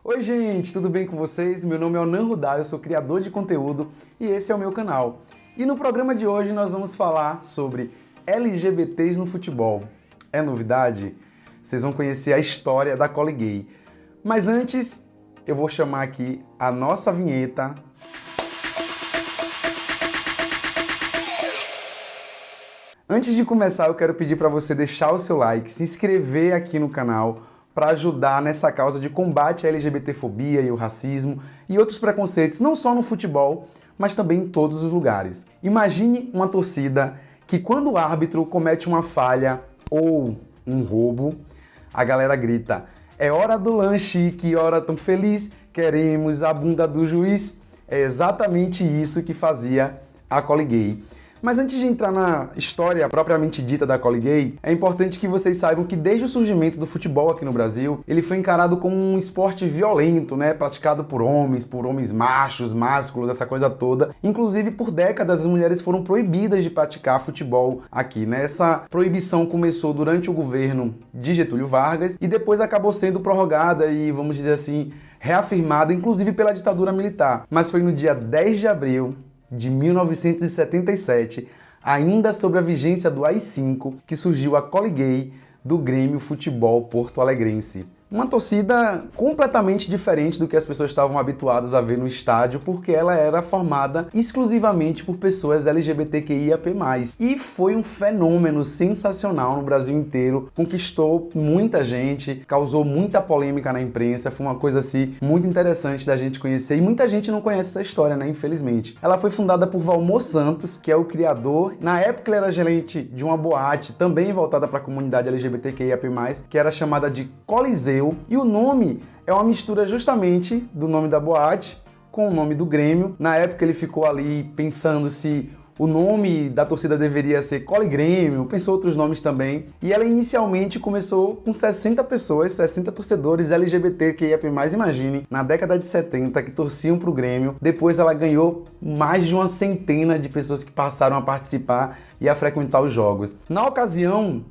Oi gente, tudo bem com vocês? Meu nome é Onan Rudá, eu sou criador de conteúdo e esse é o meu canal. E no programa de hoje nós vamos falar sobre LGBTs no futebol. É novidade? Vocês vão conhecer a história da Cole Gay. Mas antes, eu vou chamar aqui a nossa vinheta. Antes de começar, eu quero pedir para você deixar o seu like, se inscrever aqui no canal, para ajudar nessa causa de combate à LGBTfobia e o racismo e outros preconceitos, não só no futebol, mas também em todos os lugares. Imagine uma torcida que quando o árbitro comete uma falha ou um roubo, a galera grita: "É hora do lanche, que hora tão feliz, queremos a bunda do juiz". É exatamente isso que fazia a Cole Gay. Mas antes de entrar na história propriamente dita da Cole Gay, é importante que vocês saibam que desde o surgimento do futebol aqui no Brasil, ele foi encarado como um esporte violento, praticado por homens machos, másculos, essa coisa toda. Inclusive, por décadas, as mulheres foram proibidas de praticar futebol aqui, Essa proibição começou durante o governo de Getúlio Vargas e depois acabou sendo prorrogada e, vamos dizer assim, reafirmada, inclusive pela ditadura militar. Mas foi no dia 10 de abril de 1977, ainda sob a vigência do AI-5, que surgiu a Cole Gay do Grêmio Futebol Porto Alegrense. Uma torcida completamente diferente do que as pessoas estavam habituadas a ver no estádio, porque ela era formada exclusivamente por pessoas LGBTQIAP+. E foi um fenômeno sensacional no Brasil inteiro, conquistou muita gente, causou muita polêmica na imprensa, foi uma coisa assim muito interessante da gente conhecer, e muita gente não conhece essa história, Infelizmente. Ela foi fundada por Valmor Santos, que é o criador. Na época ele era gerente de uma boate, também voltada para a comunidade LGBTQIAP+, que era chamada de Coliseu. E o nome é uma mistura justamente do nome da boate com o nome do Grêmio. Na época ele ficou ali pensando se o nome da torcida deveria ser Cole Grêmio, pensou outros nomes também. E ela inicialmente começou com 60 pessoas, 60 torcedores LGBTQIAP+, imagine, na década de 70, que torciam para o Grêmio. Depois ela ganhou mais de uma centena de pessoas que passaram a participar e a frequentar os jogos. Na ocasião,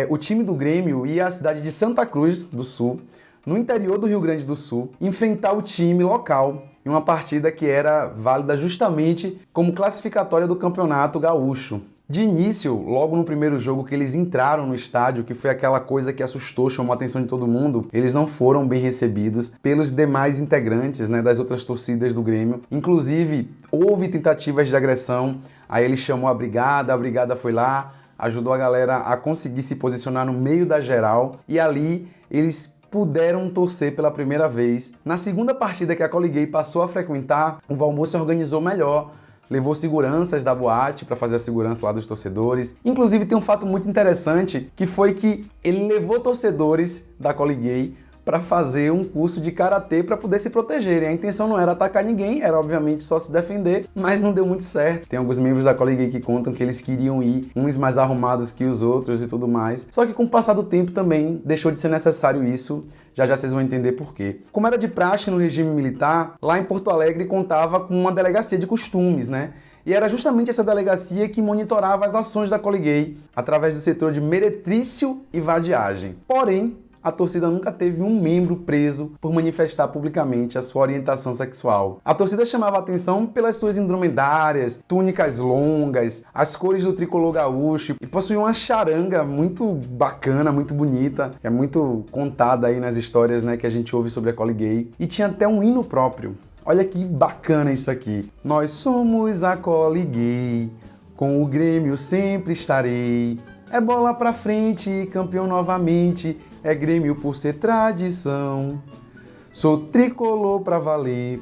o time do Grêmio ia à cidade de Santa Cruz do Sul, no interior do Rio Grande do Sul, enfrentar o time local em uma partida que era válida justamente como classificatória do Campeonato Gaúcho. De início, logo no primeiro jogo que eles entraram no estádio, que foi aquela coisa que assustou, chamou a atenção de todo mundo, eles não foram bem recebidos pelos demais integrantes, das outras torcidas do Grêmio. Inclusive, houve tentativas de agressão, aí ele chamou a brigada foi lá, ajudou a galera a conseguir se posicionar no meio da geral e ali eles puderam torcer pela primeira vez. Na segunda partida que a Cole Gay passou a frequentar, o Valmor se organizou melhor, levou seguranças da boate para fazer a segurança lá dos torcedores. Inclusive tem um fato muito interessante, que foi que ele levou torcedores da Cole Gay para fazer um curso de karatê para poder se protegerem. A intenção não era atacar ninguém, era obviamente só se defender, mas não deu muito certo. Tem alguns membros da Cole Gay que contam que eles queriam ir, uns mais arrumados que os outros e tudo mais. Só que com o passar do tempo também deixou de ser necessário isso, já vocês vão entender por quê. Como era de praxe no regime militar, lá em Porto Alegre contava com uma delegacia de costumes, E era justamente essa delegacia que monitorava as ações da Cole Gay através do setor de meretrício e vadiagem. Porém, a torcida nunca teve um membro preso por manifestar publicamente a sua orientação sexual. A torcida chamava a atenção pelas suas indumentárias, túnicas longas, as cores do tricolor gaúcho e possuía uma charanga muito bacana, muito bonita, que é muito contada aí nas histórias que a gente ouve sobre a Cole Gay. E tinha até um hino próprio. Olha que bacana isso aqui. Nós somos a Cole Gay, com o Grêmio sempre estarei. É bola pra frente, campeão novamente, é Grêmio por ser tradição. Sou tricolor pra valer,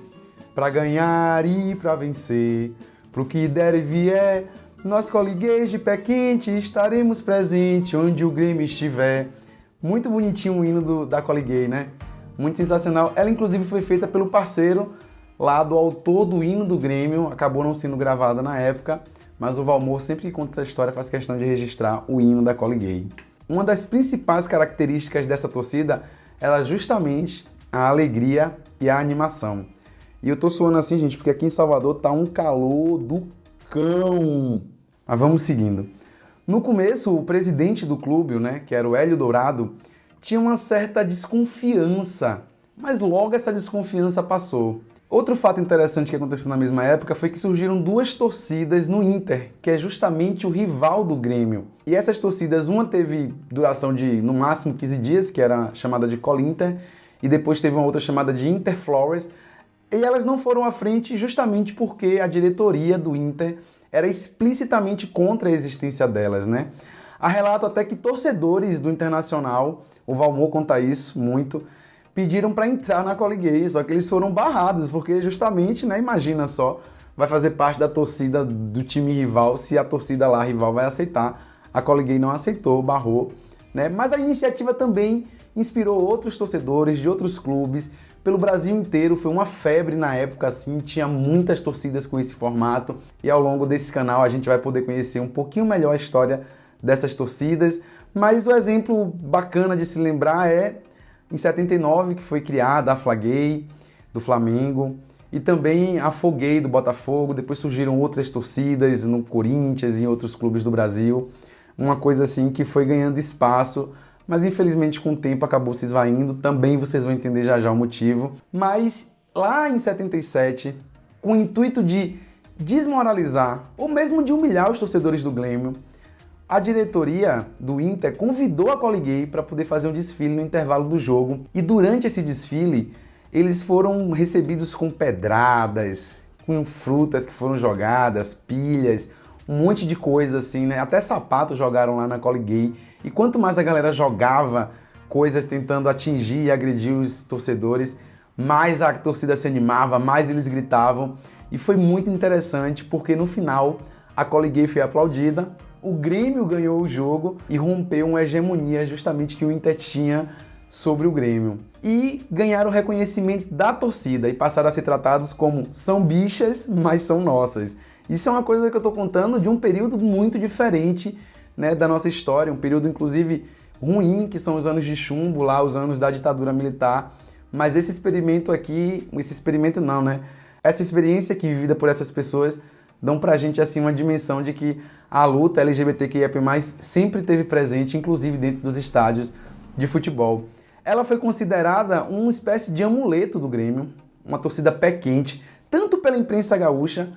pra ganhar e pra vencer. Pro que der e vier, nós Cole Gays de pé quente estaremos presentes onde o Grêmio estiver. Muito bonitinho o hino da Cole Gay, Muito sensacional. Ela inclusive foi feita pelo parceiro lá do autor do hino do Grêmio, acabou não sendo gravada na época, mas o Valmor, sempre que conta essa história, faz questão de registrar o hino da Cole Gay. Uma das principais características dessa torcida era justamente a alegria e a animação. E eu tô suando assim, gente, porque aqui em Salvador tá um calor do cão. Mas vamos seguindo. No começo, o presidente do clube, que era o Hélio Dourado, tinha uma certa desconfiança Mas logo essa desconfiança passou. Outro fato interessante que aconteceu na mesma época foi que surgiram duas torcidas no Inter, que é justamente o rival do Grêmio. E essas torcidas, uma teve duração de no máximo 15 dias, que era chamada de Colinter, e depois teve uma outra chamada de Interflores, e elas não foram à frente justamente porque a diretoria do Inter era explicitamente contra a existência delas, né? Há relato até que torcedores do Internacional, o Valmor conta isso muito, pediram para entrar na Colgate, só que eles foram barrados, porque justamente, né, imagina só, vai fazer parte da torcida do time rival, se a torcida lá rival vai aceitar, a Colgate não aceitou, barrou, né? Mas a iniciativa também inspirou outros torcedores de outros clubes, pelo Brasil inteiro, foi uma febre na época, assim, tinha muitas torcidas com esse formato, e ao longo desse canal a gente vai poder conhecer um pouquinho melhor a história dessas torcidas, mas o exemplo bacana de se lembrar é em 79, que foi criada a Fla-Gay do Flamengo, e também a Foguei do Botafogo, depois surgiram outras torcidas no Corinthians e em outros clubes do Brasil, uma coisa assim que foi ganhando espaço, mas infelizmente com o tempo acabou se esvaindo, também vocês vão entender já já o motivo. Mas lá em 77, com o intuito de desmoralizar ou mesmo de humilhar os torcedores do Grêmio, a diretoria do Inter convidou a Colgate para poder fazer um desfile no intervalo do jogo, e durante esse desfile eles foram recebidos com pedradas, com frutas que foram jogadas, pilhas, um monte de coisa assim, né? Até sapatos jogaram lá na Colgate. E quanto mais a galera jogava coisas tentando atingir e agredir os torcedores, mais a torcida se animava, mais eles gritavam. E foi muito interessante porque no final a Colgate foi aplaudida, o Grêmio ganhou o jogo e rompeu uma hegemonia justamente que o Inter tinha sobre o Grêmio. E ganharam o reconhecimento da torcida e passaram a ser tratados como são bichas, mas são nossas. Isso é uma coisa que eu estou contando de um período muito diferente, né, da nossa história, um período inclusive ruim, que são os anos de chumbo lá, os anos da ditadura militar. Mas esse experimento aqui, essa experiência aqui vivida por essas pessoas dão pra gente assim uma dimensão de que a luta LGBTQIA+, sempre esteve presente, inclusive dentro dos estádios de futebol. Ela foi considerada uma espécie de amuleto do Grêmio, uma torcida pé quente, tanto pela imprensa gaúcha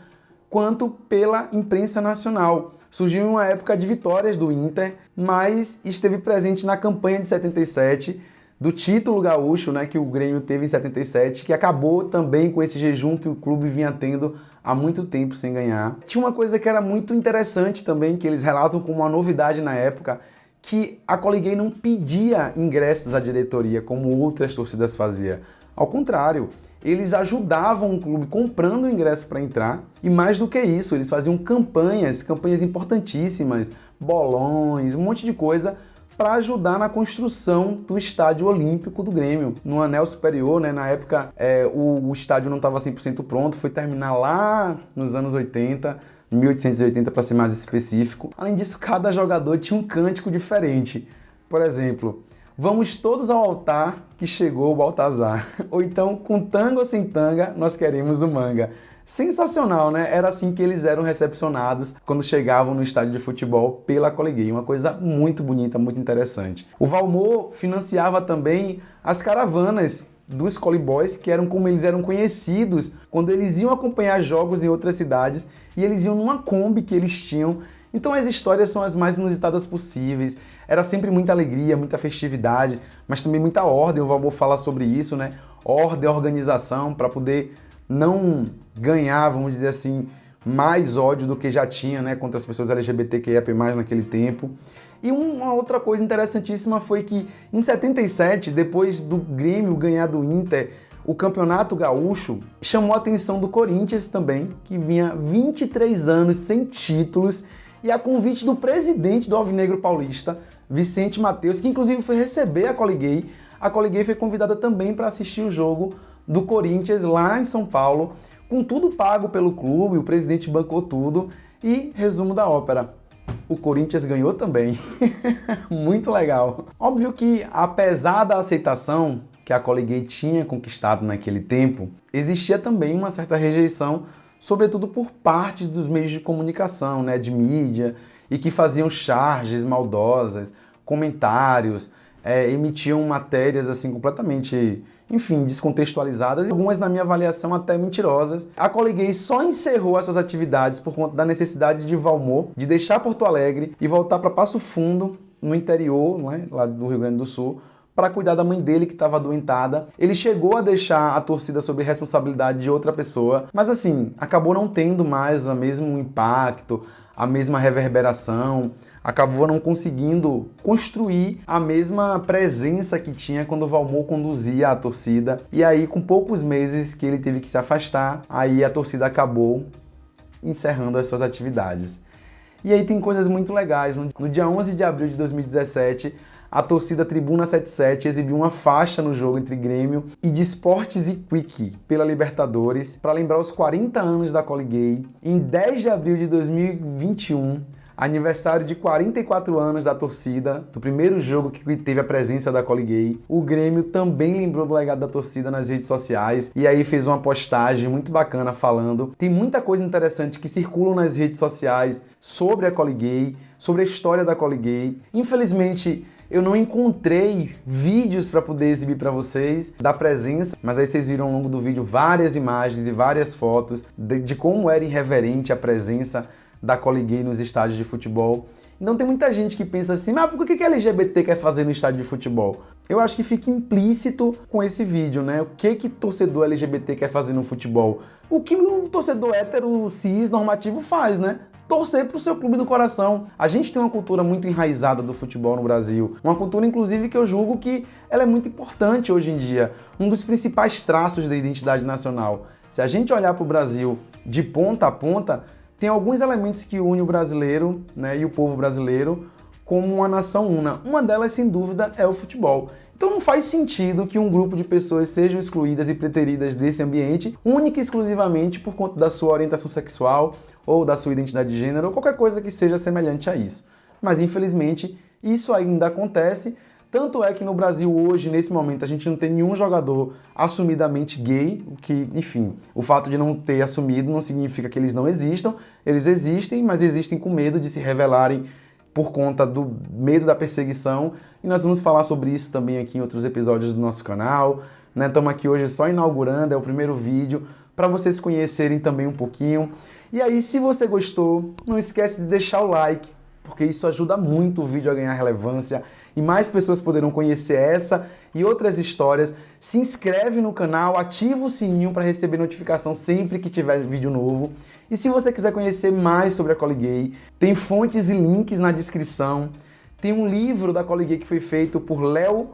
quanto pela imprensa nacional. Surgiu em uma época de vitórias do Inter, mas esteve presente na campanha de 77, do título gaúcho, né, que o Grêmio teve em 77, que acabou também com esse jejum que o clube vinha tendo há muito tempo sem ganhar. Tinha uma coisa que era muito interessante também, que eles relatam como uma novidade na época, que a Colgate não pedia ingressos à diretoria, como outras torcidas faziam. Ao contrário, eles ajudavam o clube comprando o ingresso para entrar, e mais do que isso, eles faziam campanhas importantíssimas, bolões, um monte de coisa para ajudar na construção do estádio olímpico do Grêmio, no anel superior, né? Na época o estádio não estava 100% pronto, foi terminar lá nos anos 80, 1880 para ser mais específico. Além disso, cada jogador tinha um cântico diferente. Por exemplo, vamos todos ao altar que chegou o Baltazar. Ou então, com tango ou sem tanga, nós queremos o manga. Sensacional, né? Era assim que eles eram recepcionados quando chegavam no estádio de futebol pela Colgate. Uma coisa muito bonita, muito interessante. O Valmor financiava também as caravanas dos Collie Boys, que eram como eles eram conhecidos quando eles iam acompanhar jogos em outras cidades, e eles iam numa Kombi que eles tinham. Então as histórias são as mais inusitadas possíveis. Era sempre muita alegria, muita festividade, mas também muita ordem. O Valmor fala sobre isso, né? Ordem, organização, para poder não ganhar, vamos dizer assim, mais ódio do que já tinha, né, contra as pessoas LGBTQIA+ naquele tempo. E uma outra coisa interessantíssima foi que em 77, depois do Grêmio ganhar do Inter o Campeonato Gaúcho, chamou a atenção do Corinthians também, que vinha 23 anos sem títulos, e a convite do presidente do Alvinegro Paulista, Vicente Mateus, que inclusive foi receber a Colgate foi convidada também para assistir o jogo do Corinthians lá em São Paulo, com tudo pago pelo clube, o presidente bancou tudo, e resumo da ópera, o Corinthians ganhou também. Muito legal. Óbvio que, apesar da aceitação que a Colgate tinha conquistado naquele tempo, existia também uma certa rejeição, sobretudo por parte dos meios de comunicação, né, de mídia, e que faziam charges maldosas, comentários, emitiam matérias assim completamente enfim, descontextualizadas e algumas, na minha avaliação, até mentirosas. A Colgate só encerrou as suas atividades por conta da necessidade de Valmor de deixar Porto Alegre e voltar para Passo Fundo, no interior, né, lá do Rio Grande do Sul, para cuidar da mãe dele que estava adoentada. Ele chegou a deixar a torcida sob responsabilidade de outra pessoa, mas assim, acabou não tendo mais o mesmo impacto, a mesma reverberação, acabou não conseguindo construir a mesma presença que tinha quando o Valmor conduzia a torcida. E aí, com poucos meses que ele teve que se afastar, aí a torcida acabou encerrando as suas atividades. E aí tem coisas muito legais. No dia 11 de abril de 2017, a torcida Tribuna 77 exibiu uma faixa no jogo entre Grêmio e Desportes e Quick pela Libertadores para lembrar os 40 anos da Colgate. Em 10 de abril de 2021, aniversário de 44 anos da torcida, do primeiro jogo que teve a presença da Colgate, o Grêmio também lembrou do legado da torcida nas redes sociais e aí fez uma postagem muito bacana falando. Tem muita coisa interessante que circulam nas redes sociais sobre a Colgate, sobre a história da Colgate. Infelizmente, eu não encontrei vídeos para poder exibir para vocês da presença, mas aí vocês viram ao longo do vídeo várias imagens e várias fotos de como era irreverente a presença da Colgate nos estádios de futebol. Então tem muita gente que pensa assim, mas por que LGBT quer fazer no estádio de futebol? Eu acho que fica implícito com esse vídeo, né? O que torcedor LGBT quer fazer no futebol? O que o torcedor hétero, cis, normativo faz, né? Torcer pro seu clube do coração. A gente tem uma cultura muito enraizada do futebol no Brasil. Uma cultura, inclusive, que eu julgo que ela é muito importante hoje em dia. Um dos principais traços da identidade nacional. Se a gente olhar para o Brasil de ponta a ponta, tem alguns elementos que unem o brasileiro, né, e o povo brasileiro como uma nação una. Uma delas, sem dúvida, é o futebol. Então não faz sentido que um grupo de pessoas sejam excluídas e preteridas desse ambiente, única e exclusivamente por conta da sua orientação sexual ou da sua identidade de gênero ou qualquer coisa que seja semelhante a isso. Mas infelizmente isso ainda acontece, tanto é que no Brasil hoje, nesse momento, a gente não tem nenhum jogador assumidamente gay, que, enfim, o fato de não ter assumido não significa que eles não existam, eles existem, mas existem com medo de se revelarem por conta do medo da perseguição, e nós vamos falar sobre isso também aqui em outros episódios do nosso canal, né? Estamos aqui hoje só inaugurando, é o primeiro vídeo, para vocês conhecerem também um pouquinho. E aí, se você gostou, não esquece de deixar o like, porque isso ajuda muito o vídeo a ganhar relevância, e mais pessoas poderão conhecer essa e outras histórias. Se inscreve no canal, ativa o sininho para receber notificação sempre que tiver vídeo novo. E se você quiser conhecer mais sobre a Colgate, tem fontes e links na descrição. Tem um livro da Colgate que foi feito por Léo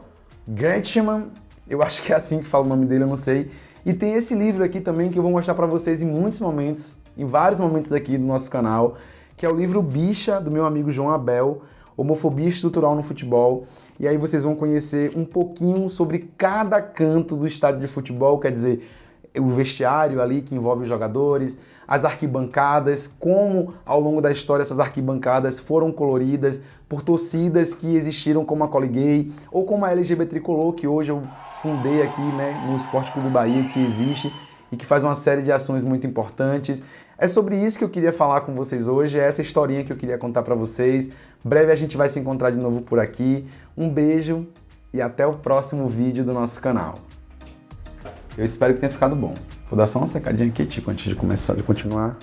Gretschmann, eu acho que é assim que fala o nome dele, eu não sei. E tem esse livro aqui também que eu vou mostrar para vocês em muitos momentos, em vários momentos aqui do nosso canal, que é o livro Bicha, do meu amigo João Abel, Homofobia Estrutural no Futebol. E aí vocês vão conhecer um pouquinho sobre cada canto do estádio de futebol, quer dizer, o vestiário ali que envolve os jogadores, as arquibancadas, como ao longo da história essas arquibancadas foram coloridas por torcidas que existiram como a Colgate ou como a LGBT Tricolor, que hoje eu fundei aqui, né, no Esporte Clube Bahia, que existe e que faz uma série de ações muito importantes. É sobre isso que eu queria falar com vocês hoje, é essa historinha que eu queria contar para vocês. Breve a gente vai se encontrar de novo por aqui. Um beijo e até o próximo vídeo do nosso canal. Eu espero que tenha ficado bom. Vou dar só uma secadinha aqui, tipo, antes de continuar.